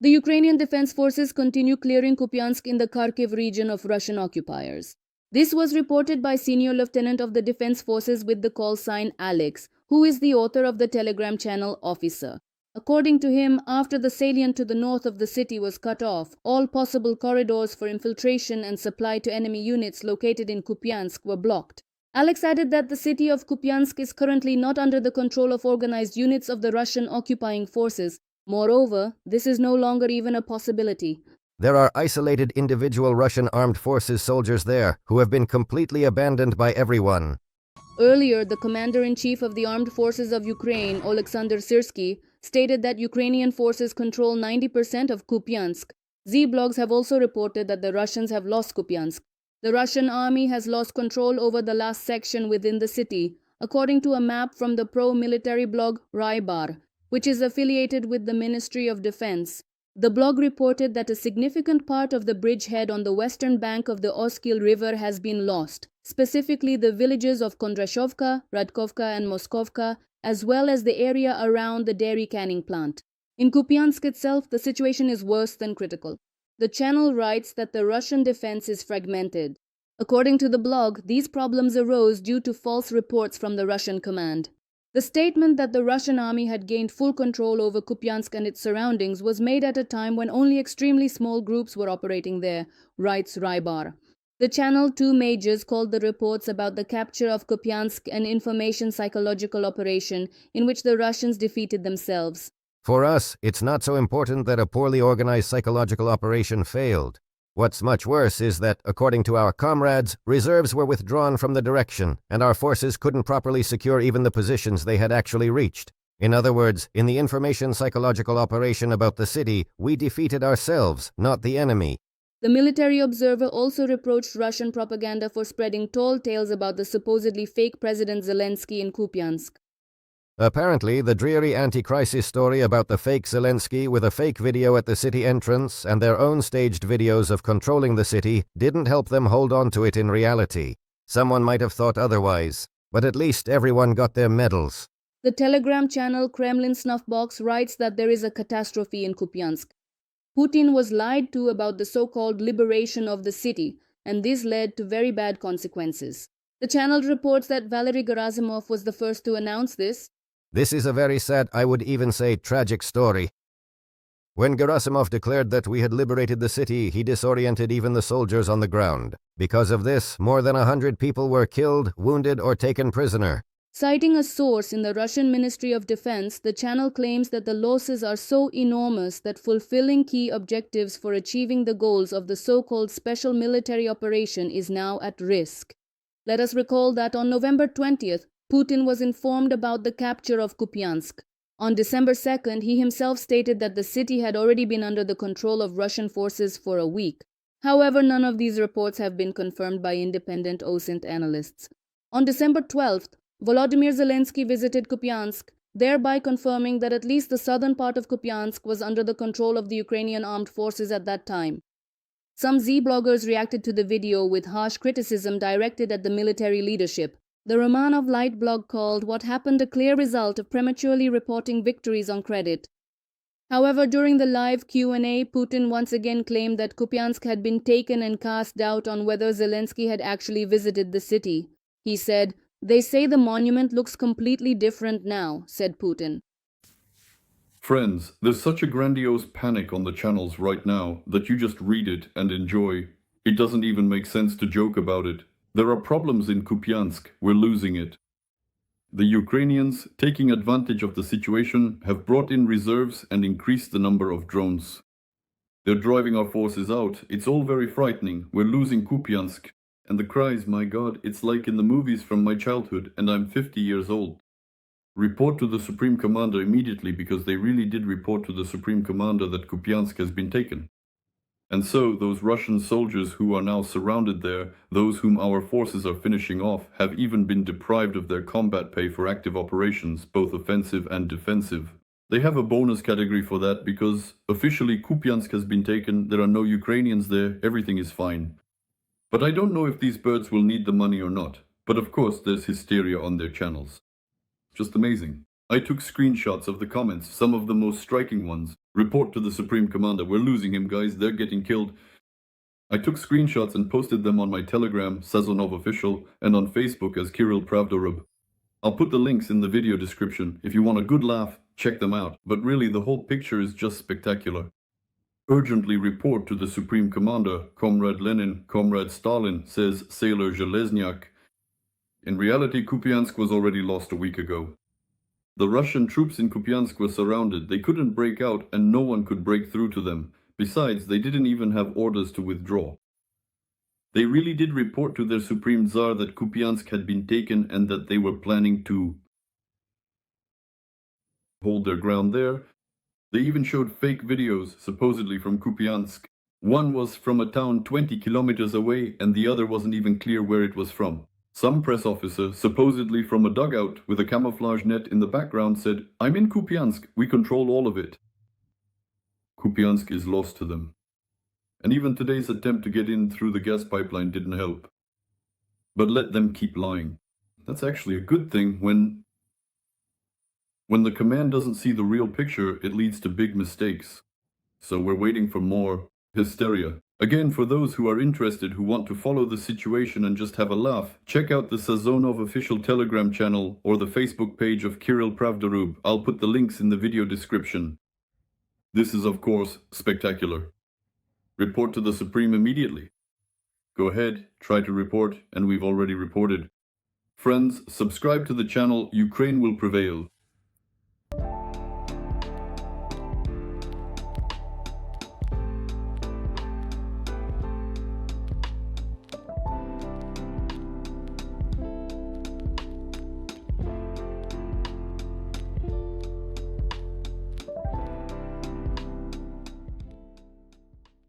The Ukrainian Defense Forces continue clearing Kupyansk in the Kharkiv region of Russian occupiers. This was reported by Senior Lieutenant of the Defense Forces with the call sign Alex, who is the author of the Telegram channel Officer. According to him, after the salient to the north of the city was cut off, all possible corridors for infiltration and supply to enemy units located in Kupyansk were blocked. Alex added that the city of Kupyansk is currently not under the control of organized units of the Russian occupying forces. Moreover, this is no longer even a possibility. There are isolated individual Russian armed forces soldiers there who have been completely abandoned by everyone. Earlier, the commander-in-chief of the armed forces of Ukraine, Oleksandr Syrsky, stated that Ukrainian forces control 90% of Kupyansk. Z-blogs have also reported that the Russians have lost Kupyansk. The Russian army has lost control over the last section within the city, according to a map from the pro-military blog Rybar, which is affiliated with the Ministry of Defense. The blog reported that a significant part of the bridgehead on the western bank of the Oskil River has been lost, specifically the villages of Kondrashovka, Radkovka and Moskovka, as well as the area around the dairy canning plant. In Kupyansk itself, the situation is worse than critical. The channel writes that the Russian defense is fragmented. According to the blog, these problems arose due to false reports from the Russian command. The statement that the Russian army had gained full control over Kupyansk and its surroundings was made at a time when only extremely small groups were operating there, writes Rybar. The Channel 2 majors called the reports about the capture of Kupyansk an information psychological operation in which the Russians defeated themselves. For us, it's not so important that a poorly organized psychological operation failed. What's much worse is that, according to our comrades, reserves were withdrawn from the direction, and our forces couldn't properly secure even the positions they had actually reached. In other words, in the information psychological operation about the city, we defeated ourselves, not the enemy. The military observer also reproached Russian propaganda for spreading tall tales about the supposedly fake President Zelensky in Kupyansk. Apparently, the dreary anti-crisis story about the fake Zelensky with a fake video at the city entrance and their own staged videos of controlling the city didn't help them hold on to it in reality. Someone might have thought otherwise, but at least everyone got their medals. The Telegram channel Kremlin Snuffbox writes that there is a catastrophe in Kupyansk. Putin was lied to about the so-called liberation of the city, and this led to very bad consequences. The channel reports that Valery Gerasimov was the first to announce this. This is a very sad, I would even say tragic story. When Gerasimov declared that we had liberated the city, he disoriented even the soldiers on the ground. Because of this, more than 100 people were killed, wounded, or taken prisoner. Citing a source in the Russian Ministry of Defense, the channel claims that the losses are so enormous that fulfilling key objectives for achieving the goals of the so-called special military operation is now at risk. Let us recall that on November 20th, Putin was informed about the capture of Kupyansk. On December 2nd, he himself stated that the city had already been under the control of Russian forces for a week. However, none of these reports have been confirmed by independent OSINT analysts. On December 12th, Volodymyr Zelensky visited Kupyansk, thereby confirming that at least the southern part of Kupyansk was under the control of the Ukrainian armed forces at that time. Some Z-bloggers reacted to the video with harsh criticism directed at the military leadership. The Romanov Light blog called what happened a clear result of prematurely reporting victories on credit. However, during the live Q&A, Putin once again claimed that Kupyansk had been taken and cast doubt on whether Zelensky had actually visited the city. He said, "They say the monument looks completely different now," said Putin. Friends, there's such a grandiose panic on the channels right now that you just read it and enjoy. It doesn't even make sense to joke about it. There are problems in Kupyansk, we're losing it. The Ukrainians, taking advantage of the situation, have brought in reserves and increased the number of drones. They're driving our forces out, it's all very frightening, we're losing Kupyansk. And the cries, my God, it's like in the movies from my childhood, and I'm 50 years old. Report to the Supreme Commander immediately, because they really did report to the Supreme Commander that Kupyansk has been taken. And so, those Russian soldiers who are now surrounded there, those whom our forces are finishing off, have even been deprived of their combat pay for active operations, both offensive and defensive. They have a bonus category for that because, officially, Kupyansk has been taken, there are no Ukrainians there, everything is fine. But I don't know if these birds will need the money or not. But of course, there's hysteria on their channels. Just amazing. I took screenshots of the comments, some of the most striking ones. Report to the Supreme Commander. We're losing him, guys. They're getting killed. I took screenshots and posted them on my Telegram, Sazonov Official, and on Facebook as Kirill Pravdorub. I'll put the links in the video description. If you want a good laugh, check them out. But really, the whole picture is just spectacular. Urgently report to the Supreme Commander, Comrade Lenin, Comrade Stalin, says Sailor Zhelezniak. In reality, Kupyansk was already lost a week ago. The Russian troops in Kupyansk were surrounded. They couldn't break out and no one could break through to them. Besides, they didn't even have orders to withdraw. They really did report to their Supreme Tsar that Kupyansk had been taken and that they were planning to hold their ground there. They even showed fake videos, supposedly from Kupyansk. One was from a town 20 kilometers away and the other wasn't even clear where it was from. Some press officer, supposedly from a dugout with a camouflage net in the background, said, "I'm in Kupyansk, we control all of it." Kupyansk is lost to them. And even today's attempt to get in through the gas pipeline didn't help. But let them keep lying. That's actually a good thing. When the command doesn't see the real picture, it leads to big mistakes. So we're waiting for more hysteria. Again, for those who are interested, who want to follow the situation and just have a laugh, check out the Sazonov official Telegram channel or the Facebook page of Kirill Pravdorub. I'll put the links in the video description. This is, of course, spectacular. Report to the Supreme immediately. Go ahead, try to report, and we've already reported. Friends, subscribe to the channel. Ukraine will prevail.